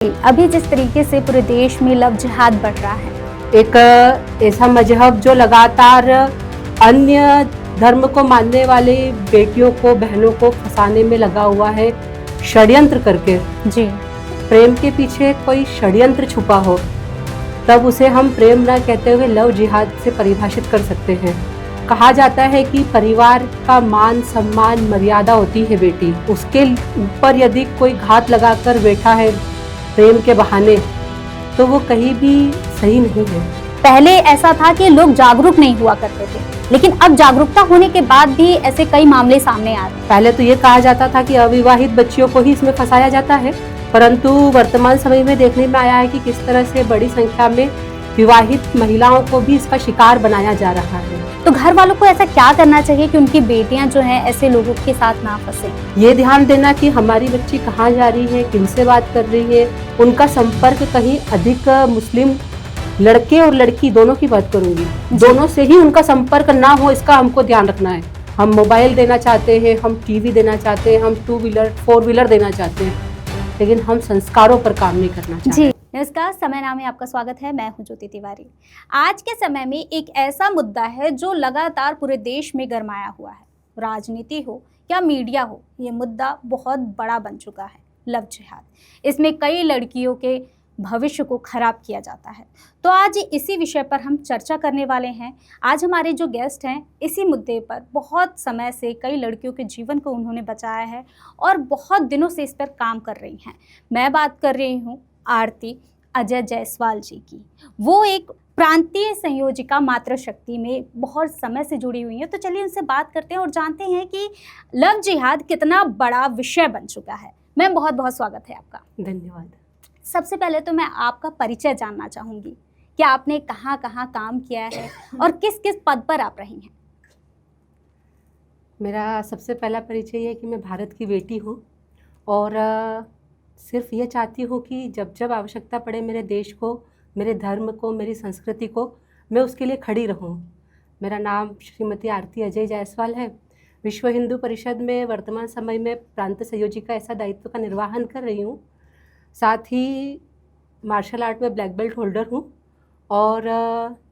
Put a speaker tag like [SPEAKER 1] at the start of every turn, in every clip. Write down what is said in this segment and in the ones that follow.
[SPEAKER 1] अभी जिस तरीके से पूरे देश में लव जिहाद बढ़ रहा है,
[SPEAKER 2] एक ऐसा मजहब जो लगातार अन्य धर्म को मानने वाली बेटियों को, बहनों को फंसाने में लगा हुआ है, षड्यंत्र करके।
[SPEAKER 1] जी
[SPEAKER 2] प्रेम के पीछे कोई षड्यंत्र छुपा हो तब उसे हम प्रेम ना कहते हुए लव जिहाद से परिभाषित कर सकते हैं। कहा जाता है कि परिवार का मान सम्मान मर्यादा होती है बेटी, उसके ऊपर यदि कोई घात लगाकर बैठा है प्रेम के बहाने तो वो कहीं भी सही नहीं है।
[SPEAKER 1] पहले ऐसा था कि लोग जागरूक नहीं हुआ करते थे, लेकिन अब जागरूकता होने के बाद भी ऐसे कई मामले सामने आ रहे हैं।
[SPEAKER 2] पहले तो ये कहा जाता था कि अविवाहित बच्चियों को ही इसमें फंसाया जाता है, परंतु वर्तमान समय में देखने में आया है कि किस तरह से बड़ी संख्या में विवाहित महिलाओं को भी इसका शिकार बनाया जा रहा है।
[SPEAKER 1] तो घर वालों को ऐसा क्या करना चाहिए कि उनकी बेटियां जो हैं ऐसे लोगों के साथ ना फंसे?
[SPEAKER 2] ये ध्यान देना कि हमारी बच्ची कहाँ जा रही है, किनसे बात कर रही है, उनका संपर्क कहीं अधिक मुस्लिम लड़के और लड़की दोनों की बात करूंगी, दोनों से ही उनका संपर्क ना हो, इसका हमको ध्यान रखना है। हम मोबाइल देना चाहते हैं, हम टीवी देना चाहते हैं, हम 2 व्हीलर 4 व्हीलर देना चाहते हैं, लेकिन हम संस्कारों पर काम नहीं करना चाहते।
[SPEAKER 1] जी नमस्कार, समय नाम में आपका स्वागत है। मैं हूं ज्योति तिवारी। आज के समय में एक ऐसा मुद्दा है जो लगातार पूरे देश में गरमाया हुआ है। राजनीति हो या मीडिया हो, ये मुद्दा बहुत बड़ा बन चुका है, लव जिहाद। इसमें कई लड़कियों के भविष्य को खराब किया जाता है। तो आज इसी विषय पर हम चर्चा करने वाले हैं। आज हमारे जो गेस्ट हैं, इसी मुद्दे पर बहुत समय से कई लड़कियों के जीवन को उन्होंने बचाया है और बहुत दिनों से इस पर काम कर रही हैं। मैं बात कर रही हूँ आरती अजय जायसवाल जी की। वो एक प्रांतीय संयोजिका मातृशक्ति में बहुत समय से जुड़ी हुई हैं। तो चलिए उनसे बात करते हैं और जानते हैं कि लव जिहाद कितना बड़ा विषय बन चुका है। मैम, बहुत बहुत स्वागत है आपका।
[SPEAKER 2] धन्यवाद।
[SPEAKER 1] सबसे पहले तो मैं आपका परिचय जानना चाहूँगी कि आपने कहाँ कहाँ काम किया है और किस किस पद पर आप रही हैं।
[SPEAKER 2] मेरा सबसे पहला परिचय ये है कि मैं भारत की बेटी हूँ और सिर्फ ये चाहती हूँ कि जब जब आवश्यकता पड़े मेरे देश को, मेरे धर्म को, मेरी संस्कृति को, मैं उसके लिए खड़ी रहूँ। मेरा नाम श्रीमती आरती अजय जायसवाल है। विश्व हिंदू परिषद में वर्तमान समय में प्रांत संयोजिका ऐसा दायित्व का निर्वहन कर रही हूँ। साथ ही मार्शल आर्ट में ब्लैक बेल्ट होल्डर हूँ और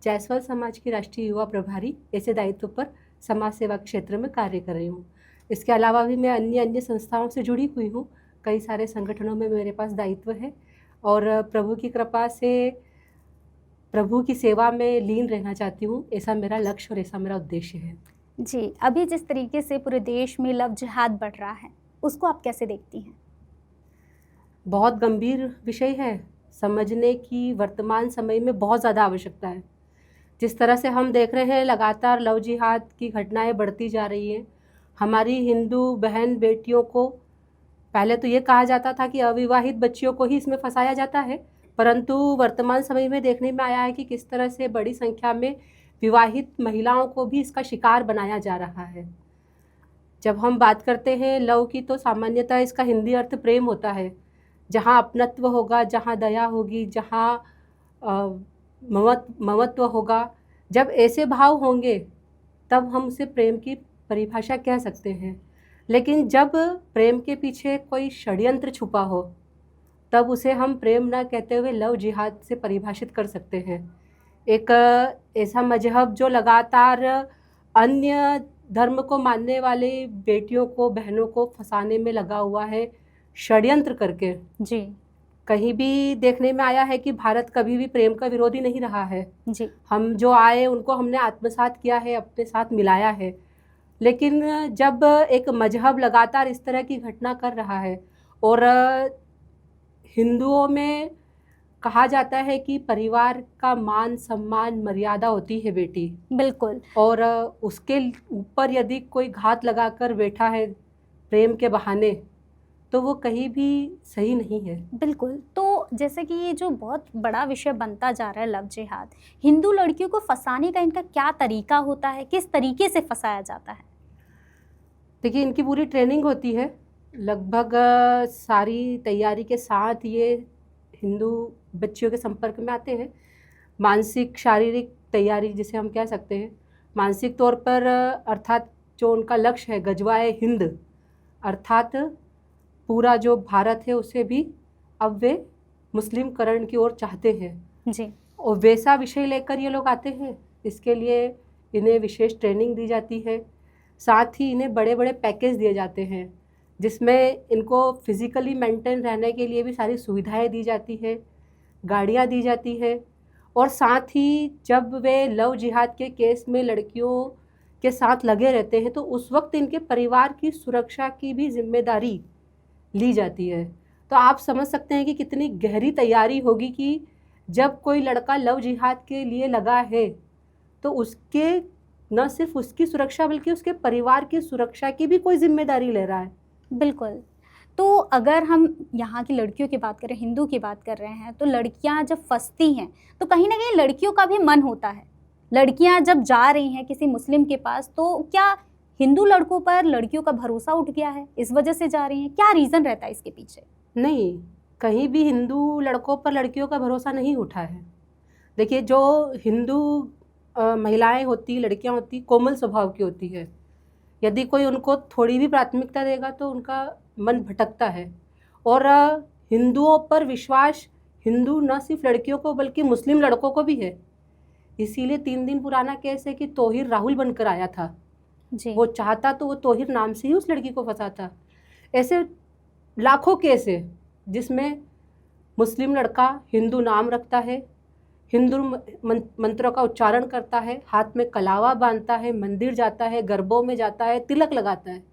[SPEAKER 2] जायसवाल समाज की राष्ट्रीय युवा प्रभारी ऐसे दायित्व पर समाज सेवा क्षेत्र में कार्य कर रही हूँ। इसके अलावा भी मैं अन्य संस्थाओं से जुड़ी हुई हूँ। कई सारे संगठनों में मेरे पास दायित्व है और प्रभु की कृपा से प्रभु की सेवा में लीन रहना चाहती हूँ। ऐसा मेरा लक्ष्य और ऐसा मेरा उद्देश्य है।
[SPEAKER 1] जी, अभी जिस तरीके से पूरे देश में लव जिहाद बढ़ रहा है, उसको आप कैसे देखती हैं?
[SPEAKER 2] बहुत गंभीर विषय है, समझने की वर्तमान समय में बहुत ज़्यादा आवश्यकता है। जिस तरह से हम देख रहे हैं लगातार लव जिहाद की घटनाएं बढ़ती जा रही हैं। हमारी हिंदू बहन बेटियों को पहले तो ये कहा जाता था कि अविवाहित बच्चियों को ही इसमें फंसाया जाता है, परंतु वर्तमान समय में देखने में आया है कि किस तरह से बड़ी संख्या में विवाहित महिलाओं को भी इसका शिकार बनाया जा रहा है। जब हम बात करते हैं लव की तो सामान्यतः इसका हिंदी अर्थ प्रेम होता है। जहाँ अपनत्व होगा, जहाँ दया होगी, जहाँ ममत्व होगा, जब ऐसे भाव होंगे तब हम उसे प्रेम की परिभाषा कह सकते हैं। लेकिन जब प्रेम के पीछे कोई षड्यंत्र छुपा हो तब उसे हम प्रेम ना कहते हुए लव जिहाद से परिभाषित कर सकते हैं। एक ऐसा मजहब जो लगातार अन्य धर्म को मानने वाले बेटियों को, बहनों को फंसाने में लगा हुआ है, षड्यंत्र करके।
[SPEAKER 1] जी
[SPEAKER 2] कहीं भी देखने में आया है कि भारत कभी भी प्रेम का विरोधी नहीं रहा है।
[SPEAKER 1] जी
[SPEAKER 2] हम जो आए उनको हमने आत्मसात किया है, अपने साथ मिलाया है। लेकिन जब एक मजहब लगातार इस तरह की घटना कर रहा है और हिंदुओं में कहा जाता है कि परिवार का मान सम्मान मर्यादा होती है बेटी,
[SPEAKER 1] बिल्कुल।
[SPEAKER 2] और उसके ऊपर यदि कोई घात लगाकर बैठा है प्रेम के बहाने तो वो कहीं भी सही नहीं है।
[SPEAKER 1] बिल्कुल। तो जैसे कि ये जो बहुत बड़ा विषय बनता जा रहा है लव जिहाद, हिंदू लड़कियों को फंसाने का इनका क्या तरीका होता है, किस तरीके से फंसाया जाता है?
[SPEAKER 2] देखिए, इनकी पूरी ट्रेनिंग होती है। लगभग सारी तैयारी के साथ ये हिंदू बच्चियों के संपर्क में आते हैं। मानसिक शारीरिक तैयारी जिसे हम कह सकते हैं, मानसिक तौर पर अर्थात जो उनका लक्ष्य है गजवाए हिंद, अर्थात पूरा जो भारत है उसे भी अब वे मुस्लिमकरण की ओर चाहते हैं
[SPEAKER 1] जी।
[SPEAKER 2] और वैसा विषय लेकर ये लोग आते हैं। इसके लिए इन्हें विशेष ट्रेनिंग दी जाती है, साथ ही इन्हें बड़े बड़े पैकेज दिए जाते हैं जिसमें इनको फिज़िकली मेंटेन रहने के लिए भी सारी सुविधाएं दी जाती है, गाड़ियां दी जाती है। और साथ ही जब वे लव जिहाद के केस में लड़कियों के साथ लगे रहते हैं तो उस वक्त इनके परिवार की सुरक्षा की भी जिम्मेदारी ली जाती है। तो आप समझ सकते हैं कि कितनी गहरी तैयारी होगी कि जब कोई लड़का लव जिहाद के लिए लगा है तो उसके न सिर्फ उसकी सुरक्षा बल्कि उसके परिवार की सुरक्षा की भी कोई जिम्मेदारी ले रहा है।
[SPEAKER 1] बिल्कुल। तो अगर हम यहाँ की लड़कियों की बात करें, हिंदू की बात कर रहे हैं, तो लड़कियाँ जब फँसती हैं, तो कहीं न कहीं लड़कियों का भी मन होता है। लड़कियाँ जब जा रही हैं किसी मुस्लिम के पास, तो क्या हिंदू लड़कों पर लड़कियों का भरोसा उठ गया है, इस वजह से जा रही हैं? क्या रीज़न रहता है इसके पीछे?
[SPEAKER 2] नहीं, कहीं भी हिंदू लड़कों पर लड़कियों का भरोसा नहीं उठा है। देखिए, जो हिंदू महिलाएं होती, लड़कियां होती, कोमल स्वभाव की होती है। यदि कोई उनको थोड़ी भी प्राथमिकता देगा तो उनका मन भटकता है। और हिंदुओं पर विश्वास हिंदू न सिर्फ लड़कियों को बल्कि मुस्लिम लड़कों को भी है। इसीलिए 3 दिन पुराना केस है कि तोहिर राहुल बनकर आया था।
[SPEAKER 1] जी।
[SPEAKER 2] वो चाहता तो वो तोहिर नाम से ही उस लड़की को फंसाता। ऐसे लाखों केस है जिसमें मुस्लिम लड़का हिंदू नाम रखता है, हिंदू मंत्रों का उच्चारण करता है, हाथ में कलावा बांधता है, मंदिर जाता है, गरबों में जाता है, तिलक लगाता है।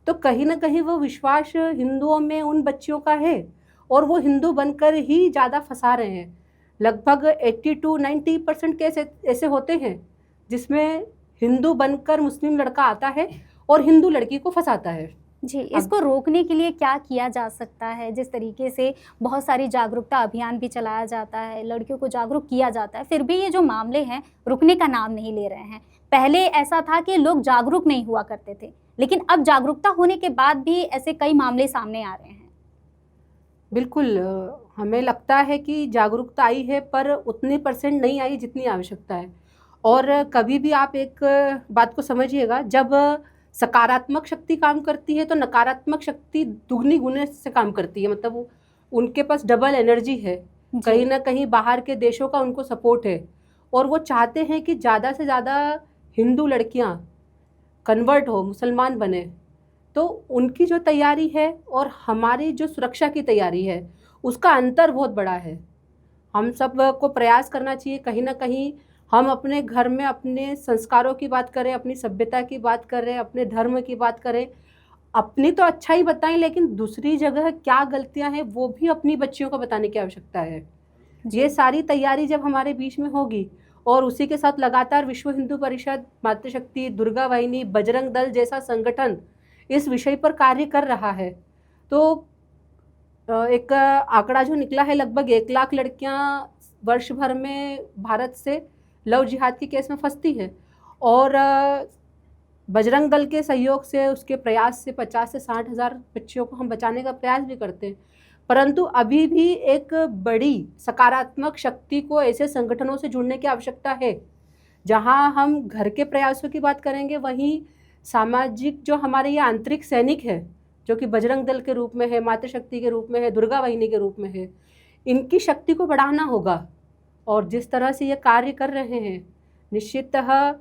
[SPEAKER 2] तो कहीं ना कहीं वो विश्वास हिंदुओं में उन बच्चियों का है और वो हिंदू बनकर ही ज़्यादा फंसा रहे हैं। लगभग 80 to 90% केस ऐसे होते हैं जिसमें हिंदू बनकर मुस्लिम लड़का आता है और हिंदू लड़की को फंसाता है।
[SPEAKER 1] जी, इसको रोकने के लिए क्या किया जा सकता है? जिस तरीके से बहुत सारी जागरूकता अभियान भी चलाया जाता है, लड़कियों को जागरूक किया जाता है, फिर भी ये जो मामले हैं रुकने का नाम नहीं ले रहे हैं। पहले ऐसा था कि लोग जागरूक नहीं हुआ करते थे, लेकिन अब जागरूकता होने के बाद भी ऐसे कई मामले सामने आ रहे हैं।
[SPEAKER 2] बिल्कुल, हमें लगता है कि जागरूकता आई है पर उतनी परसेंट नहीं आई जितनी आवश्यकता है। और कभी भी आप एक बात को समझिएगा, जब सकारात्मक शक्ति काम करती है तो नकारात्मक शक्ति दुगनी गुने से काम करती है। मतलब उनके पास डबल एनर्जी है। कहीं ना कहीं बाहर के देशों का उनको सपोर्ट है और वो चाहते हैं कि ज़्यादा से ज़्यादा हिंदू लड़कियां कन्वर्ट हो, मुसलमान बने। तो उनकी जो तैयारी है और हमारी जो सुरक्षा की तैयारी है उसका अंतर बहुत बड़ा है। हम सब को प्रयास करना चाहिए, कहीं ना कहीं हम अपने घर में अपने संस्कारों की बात करें, अपनी सभ्यता की बात करें, अपने धर्म की बात करें, अपनी तो अच्छा ही बताएं लेकिन दूसरी जगह क्या गलतियां हैं वो भी अपनी बच्चियों को बताने की आवश्यकता है। ये सारी तैयारी जब हमारे बीच में होगी और उसी के साथ लगातार विश्व हिंदू परिषद, मातृशक्ति, दुर्गा वाहिनी, बजरंग दल जैसा संगठन इस विषय पर कार्य कर रहा है तो एक आंकड़ा जो निकला है, लगभग 1 लाख लड़कियां वर्ष भर में भारत से लव जिहाद के केस में फंसती है। और बजरंग दल के सहयोग से, उसके प्रयास से 50 से 60 हज़ार बच्चियों को हम बचाने का प्रयास भी करते हैं। परंतु अभी भी एक बड़ी सकारात्मक शक्ति को ऐसे संगठनों से जुड़ने की आवश्यकता है। जहां हम घर के प्रयासों की बात करेंगे वहीं सामाजिक जो हमारे ये आंतरिक सैनिक है, जो कि बजरंग दल के रूप में है, मातृशक्ति के रूप में है, दुर्गा वाहिनी के रूप में है, इनकी शक्ति को बढ़ाना होगा। और जिस तरह से ये कार्य कर रहे हैं, निश्चिततः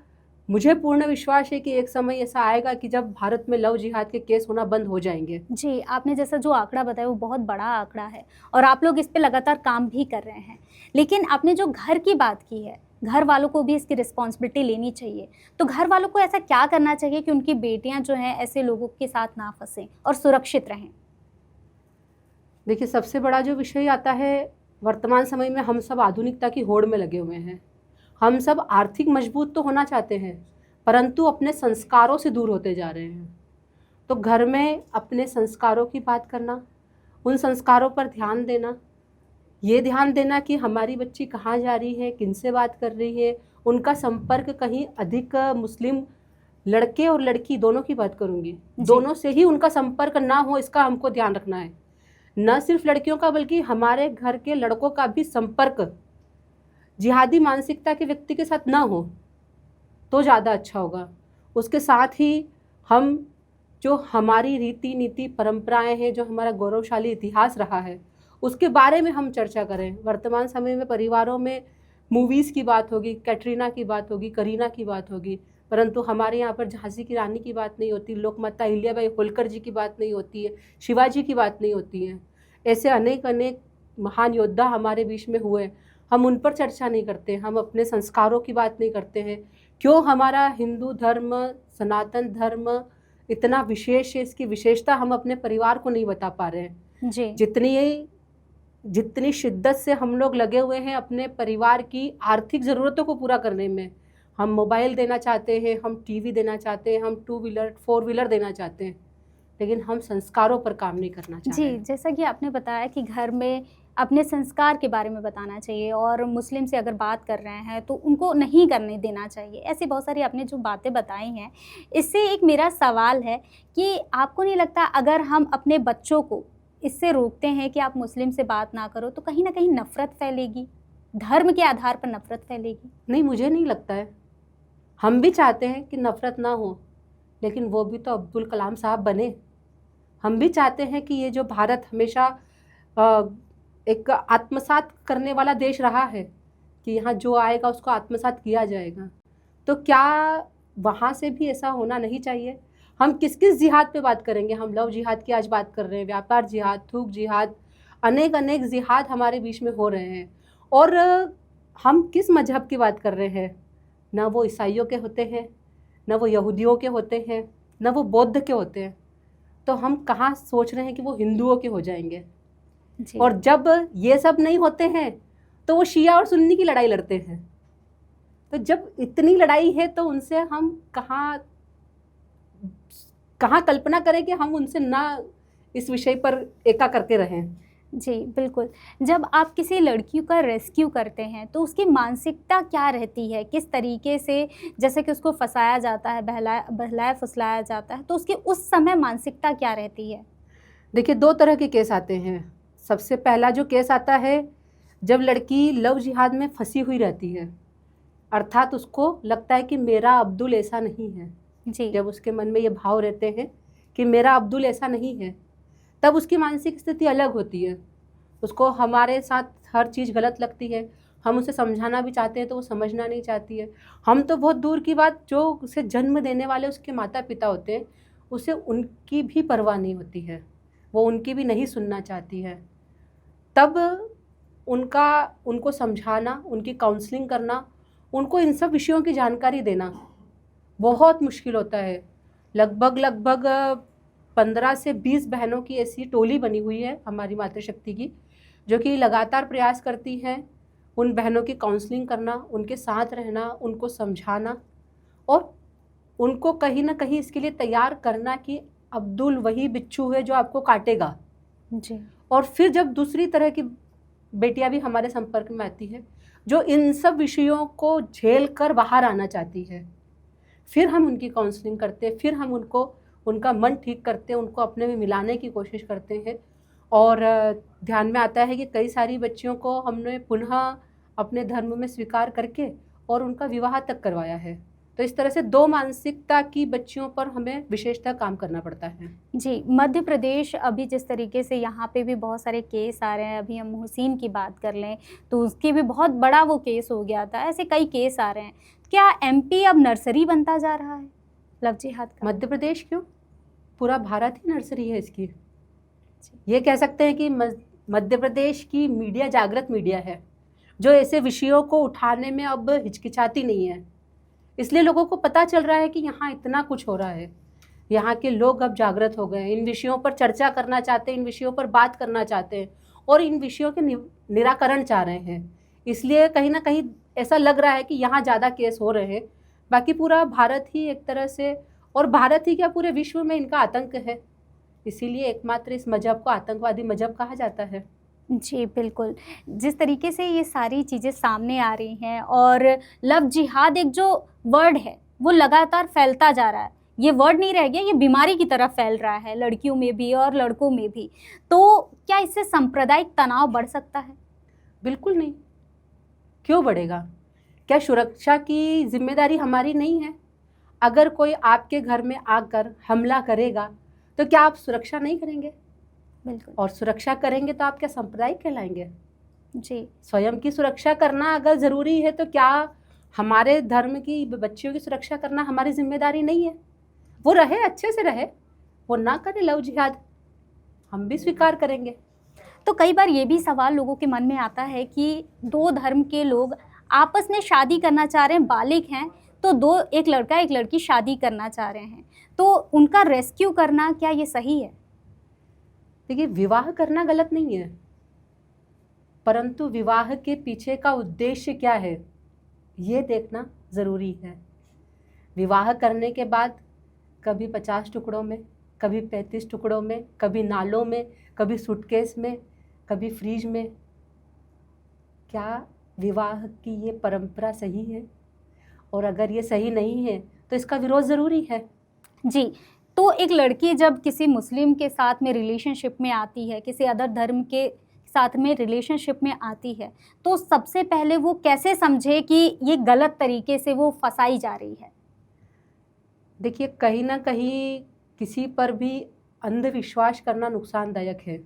[SPEAKER 2] मुझे पूर्ण विश्वास है कि एक समय ऐसा आएगा कि जब भारत में लव जिहाद के केस होना बंद हो जाएंगे।
[SPEAKER 1] जी, आपने जैसा जो आंकड़ा बताया वो बहुत बड़ा आंकड़ा है और आप लोग इस पे लगातार काम भी कर रहे हैं। लेकिन आपने जो घर की बात की है, घर वालों को भी इसकी रिस्पॉन्सिबिलिटी लेनी चाहिए। तो घर वालों को ऐसा क्या करना चाहिए कि उनकी बेटियां जो हैं ऐसे लोगों के साथ ना फंसें और सुरक्षित रहें?
[SPEAKER 2] देखिए, सबसे बड़ा जो विषय आता है, वर्तमान समय में हम सब आधुनिकता की होड़ में लगे हुए हैं। हम सब आर्थिक मजबूत तो होना चाहते हैं परंतु अपने संस्कारों से दूर होते जा रहे हैं। तो घर में अपने संस्कारों की बात करना, उन संस्कारों पर ध्यान देना, ये ध्यान देना कि हमारी बच्ची कहाँ जा रही है, किनसे बात कर रही है, उनका संपर्क कहीं अधिक मुस्लिम लड़के और लड़की दोनों की बात करूँगी, दोनों से ही उनका संपर्क ना हो, इसका हमको ध्यान रखना है। न सिर्फ लड़कियों का बल्कि हमारे घर के लड़कों का भी संपर्क जिहादी मानसिकता के व्यक्ति के साथ ना हो तो ज़्यादा अच्छा होगा। उसके साथ ही हम जो हमारी रीति नीति परंपराएं हैं, जो हमारा गौरवशाली इतिहास रहा है, उसके बारे में हम चर्चा करें। वर्तमान समय में परिवारों में मूवीज़ की बात होगी, कैटरीना की बात होगी, करीना की बात होगी, परंतु हमारे यहाँ पर झांसी की रानी की बात नहीं होती, लोकमाता अहिल्याबाई होलकर जी की बात नहीं होती है, शिवाजी की बात नहीं होती है। ऐसे अनेक अनेक महान योद्धा हमारे बीच में हुए, हम उन पर चर्चा नहीं करते, हम अपने संस्कारों की बात नहीं करते हैं। क्यों हमारा हिंदू धर्म, सनातन धर्म इतना विशेष है, इसकी विशेषता हम अपने परिवार को नहीं बता पा रहे हैं।
[SPEAKER 1] जी
[SPEAKER 2] जितनी शिद्दत से हम लोग लगे हुए हैं अपने परिवार की आर्थिक ज़रूरतों को पूरा करने में, हम मोबाइल देना चाहते हैं, हम टीवी देना चाहते हैं, हम 2 व्हीलर 4 व्हीलर देना चाहते हैं, लेकिन हम संस्कारों पर काम नहीं करना चाह रहे
[SPEAKER 1] जी,
[SPEAKER 2] हैं।
[SPEAKER 1] जैसा कि आपने बताया कि घर में अपने संस्कार के बारे में बताना चाहिए और मुस्लिम से अगर बात कर रहे हैं तो उनको नहीं करने देना चाहिए। ऐसी बहुत सारी आपने जो बातें बताई हैं, इससे एक मेरा सवाल है कि आपको नहीं लगता अगर हम अपने बच्चों को इससे रोकते हैं कि आप मुस्लिम से बात ना करो तो कहीं न कहीं नफ़रत फैलेगी, धर्म के आधार पर नफ़रत फैलेगी?
[SPEAKER 2] नहीं, मुझे नहीं लगता है। हम भी चाहते हैं कि नफ़रत ना हो, लेकिन वो भी तो अब्दुल कलाम साहब बने। हम भी चाहते हैं कि ये जो भारत हमेशा एक आत्मसात करने वाला देश रहा है कि यहाँ जो आएगा उसको आत्मसात किया जाएगा, तो क्या वहाँ से भी ऐसा होना नहीं चाहिए? हम किस किस जिहाद पे बात करेंगे? हम लव जिहाद की आज बात कर रहे हैं, व्यापार जिहाद, थूक जिहाद, अनेक अनेक जिहाद हमारे बीच में हो रहे हैं। और हम किस मजहब की बात कर रहे हैं? ना वो ईसाइयों के होते हैं, ना वो यहूदियों के होते हैं, ना वो बौद्ध के होते हैं, तो हम कहाँ सोच रहे हैं कि वो हिंदुओं के हो जाएंगे।
[SPEAKER 1] जी।
[SPEAKER 2] और जब ये सब नहीं होते हैं तो वो शिया और सुन्नी की लड़ाई लड़ते हैं। तो जब इतनी लड़ाई है तो उनसे हम कहाँ कहाँ कल्पना करें कि हम उनसे ना इस विषय पर एका करके रहें।
[SPEAKER 1] जी, बिल्कुल। जब आप किसी लड़की का रेस्क्यू करते हैं, तो उसकी मानसिकता क्या रहती है? किस तरीके से जैसे कि उसको फँसाया जाता है, बहलाया-फुसलाया जाता है, तो उसकी उस समय मानसिकता क्या रहती है?
[SPEAKER 2] देखिए, 2 तरह के केस आते हैं। सबसे पहला जो केस आता है, जब लड़की लव जिहाद में फंसी हुई रहती है, अर्थात उसको लगता है कि मेरा अब्दुल ऐसा नहीं है।
[SPEAKER 1] जी,
[SPEAKER 2] जब उसके मन में ये भाव रहते हैं कि मेरा अब्दुल ऐसा नहीं है, तब उसकी मानसिक स्थिति अलग होती है। उसको हमारे साथ हर चीज़ गलत लगती है, हम उसे समझाना भी चाहते हैं तो वो समझना नहीं चाहती है। हम तो बहुत दूर की बात, जो उसे जन्म देने वाले उसके माता-पिता होते हैं, उसे उनकी भी परवाह नहीं होती है, वो उनकी भी नहीं सुनना चाहती है। तब उनको समझाना, उनकी काउंसलिंग करना, उनको इन सब विषयों की जानकारी देना बहुत मुश्किल होता है। लगभग 15 से 20 बहनों की ऐसी टोली बनी हुई है हमारी मातृशक्ति की, जो कि लगातार प्रयास करती हैं उन बहनों की काउंसलिंग करना, उनके साथ रहना, उनको समझाना और उनको कहीं न कहीं इसके लिए तैयार करना कि अब्दुल वही बिच्छू है जो आपको काटेगा।
[SPEAKER 1] जी,
[SPEAKER 2] और फिर जब दूसरी तरह की बेटियां भी हमारे संपर्क में आती है, जो इन सब विषयों को झेल कर बाहर आना चाहती है, फिर हम उनकी काउंसलिंग करते हैं, फिर हम उनका मन ठीक करते हैं, उनको अपने में मिलाने की कोशिश करते हैं। और ध्यान में आता है कि कई सारी बच्चियों को हमने पुनः अपने धर्म में स्वीकार करके और उनका विवाह तक करवाया है। तो इस तरह से 2 मानसिकता की बच्चियों पर हमें विशेषतः काम करना पड़ता है।
[SPEAKER 1] जी। मध्य प्रदेश अभी जिस तरीके से यहाँ पे भी बहुत सारे केस आ रहे हैं, अभी हम मुहसिन की बात कर लें, तो उसकी भी बहुत बड़ा वो केस हो गया था, ऐसे कई केस आ रहे हैं। क्या एमपी अब नर्सरी बनता जा रहा है लव जिहाद का?
[SPEAKER 2] मध्य प्रदेश क्यों, पूरा भारत ही नर्सरी है इसकी। ये कह सकते हैं कि मध्य प्रदेश की मीडिया जागृत मीडिया है, जो ऐसे विषयों को उठाने में अब हिचकिचाती नहीं है। इसलिए लोगों को पता चल रहा है कि यहाँ इतना कुछ हो रहा है। यहाँ के लोग अब जागृत हो गए हैं, इन विषयों पर चर्चा करना चाहते हैं, इन विषयों पर बात करना चाहते हैं और इन विषयों के निराकरण चाह रहे हैं। इसलिए कहीं ना कहीं ऐसा लग रहा है कि यहाँ ज़्यादा केस हो रहे हैं। बाकी पूरा भारत ही एक तरह से, और भारत ही क्या पूरे विश्व में इनका आतंक है, इसीलिए एकमात्र इस मजहब को आतंकवादी मजहब कहा जाता है।
[SPEAKER 1] जी, बिल्कुल। जिस तरीके से ये सारी चीज़ें सामने आ रही हैं और लव जिहाद एक जो वर्ड है, वो लगातार फैलता जा रहा है। ये वर्ड नहीं रह गया, ये बीमारी की तरह फैल रहा है, लड़कियों में भी और लड़कों में भी। तो क्या इससे सांप्रदायिक तनाव बढ़ सकता है?
[SPEAKER 2] बिल्कुल नहीं, क्यों बढ़ेगा? क्या सुरक्षा की जिम्मेदारी हमारी नहीं है? अगर कोई आपके घर में आकर हमला करेगा तो क्या आप सुरक्षा नहीं करेंगे?
[SPEAKER 1] बिल्कुल।
[SPEAKER 2] और सुरक्षा करेंगे तो आप क्या सांप्रदायिक कहलाएंगे?
[SPEAKER 1] जी।
[SPEAKER 2] स्वयं की सुरक्षा करना अगर ज़रूरी है तो क्या हमारे धर्म की बच्चियों की सुरक्षा करना हमारी जिम्मेदारी नहीं है? वो रहे, अच्छे से रहे, वो ना करे लव जिहाद, हम भी स्वीकार करेंगे।
[SPEAKER 1] तो कई बार ये भी सवाल लोगों के मन में आता है कि दो धर्म के लोग आपस में शादी करना चाह रहे हैं, बालिग हैं, तो दो, एक लड़का एक लड़की शादी करना चाह रहे हैं, तो उनका रेस्क्यू करना क्या ये सही है?
[SPEAKER 2] देखिए, विवाह करना गलत नहीं है, परंतु विवाह के पीछे का उद्देश्य क्या है ये देखना ज़रूरी है। विवाह करने के बाद कभी 50 टुकड़ों में, कभी 35 टुकड़ों में, कभी नालों में, कभी सूटकेस में, कभी फ्रिज में, क्या विवाह की ये परंपरा सही है? और अगर ये सही नहीं है तो इसका विरोध ज़रूरी है।
[SPEAKER 1] जी। तो एक लड़की जब किसी मुस्लिम के साथ में रिलेशनशिप में आती है, किसी अदर धर्म के साथ में रिलेशनशिप में आती है, तो सबसे पहले वो कैसे समझे कि ये गलत तरीके से वो फंसाई जा रही है?
[SPEAKER 2] देखिए, कहीं ना कहीं किसी पर भी अंधविश्वास करना नुकसानदायक है।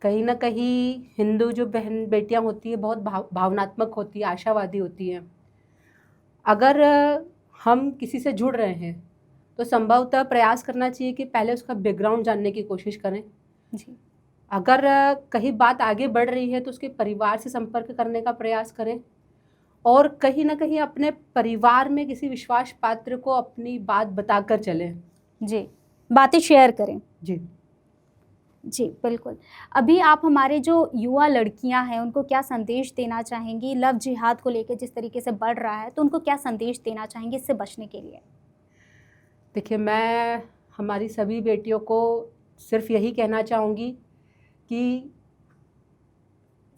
[SPEAKER 2] कहीं ना कहीं हिंदू जो बहन बेटियां होती है बहुत भावनात्मक होती है, आशावादी होती हैं। अगर हम किसी से जुड़ रहे हैं तो संभवतः प्रयास करना चाहिए कि पहले उसका बैकग्राउंड जानने की कोशिश करें।
[SPEAKER 1] जी।
[SPEAKER 2] अगर कहीं बात आगे बढ़ रही है तो उसके परिवार से संपर्क करने का प्रयास करें, और कहीं ना कहीं अपने परिवार में किसी विश्वास पात्र को अपनी बात बताकर चलें।
[SPEAKER 1] जी, बातें शेयर करें।
[SPEAKER 2] जी।
[SPEAKER 1] जी, बिल्कुल। अभी आप हमारे जो युवा लड़कियां हैं उनको क्या संदेश देना चाहेंगी? लव जिहाद को लेकर जिस तरीके से बढ़ रहा है, तो उनको क्या संदेश देना चाहेंगी इससे बचने के लिए?
[SPEAKER 2] देखिए, मैं हमारी सभी बेटियों को सिर्फ यही कहना चाहूँगी कि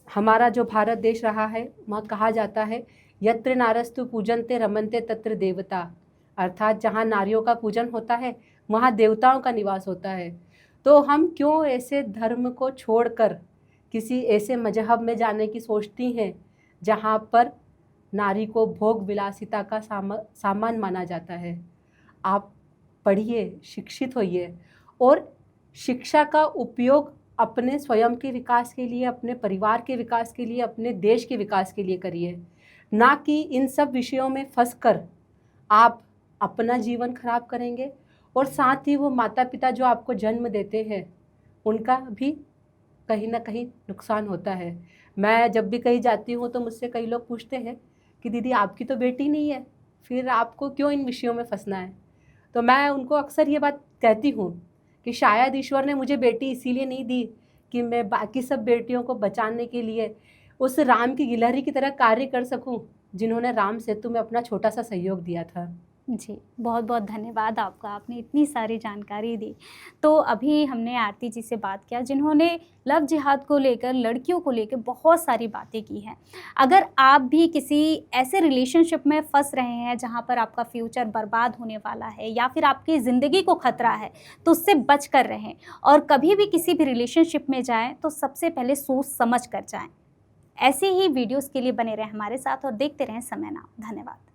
[SPEAKER 2] हमारा जो भारत देश रहा है वहाँ कहा जाता है, यत्र नारस्तु पूजन्ते रमन्ते तत्र देवता, अर्थात जहाँ नारियों का पूजन होता है वहाँ देवताओं का निवास होता है। तो हम क्यों ऐसे धर्म को छोड़कर किसी ऐसे मजहब में जाने की सोचती हैं जहाँ पर नारी को भोग विलासिता का सामान माना जाता है? आप पढ़िए, शिक्षित होइए, और शिक्षा का उपयोग अपने स्वयं के विकास के लिए, अपने परिवार के विकास के लिए, अपने देश के विकास के लिए करिए, ना कि इन सब विषयों में फंसकर आप अपना जीवन खराब करेंगे और साथ ही वो माता पिता जो आपको जन्म देते हैं उनका भी कहीं ना कहीं नुकसान होता है। मैं जब भी कहीं जाती हूँ तो मुझसे कई लोग पूछते हैं कि दीदी आपकी तो बेटी नहीं है, फिर आपको क्यों इन विषयों में फंसना है? तो मैं उनको अक्सर ये बात कहती हूँ कि शायद ईश्वर ने मुझे बेटी इसीलिए नहीं दी कि मैं बाकी सब बेटियों को बचाने के लिए उस राम की गिलहरी की तरह कार्य कर सकूं, जिन्होंने राम सेतु में अपना छोटा सा सहयोग दिया था।
[SPEAKER 1] जी, बहुत बहुत धन्यवाद आपका, आपने इतनी सारी जानकारी दी। तो अभी हमने आरती जी से बात किया जिन्होंने लव जिहाद को लेकर, लड़कियों को लेकर बहुत सारी बातें की हैं। अगर आप भी किसी ऐसे रिलेशनशिप में फंस रहे हैं जहां पर आपका फ्यूचर बर्बाद होने वाला है या फिर आपकी ज़िंदगी को खतरा है, तो उससे बच कर रहें, और कभी भी किसी भी रिलेशनशिप में जाएँ तो सबसे पहले सोच समझ कर जाएँ। ऐसे ही वीडियोज़ के लिए बने रहें हमारे साथ और देखते रहें समय नाउ। धन्यवाद।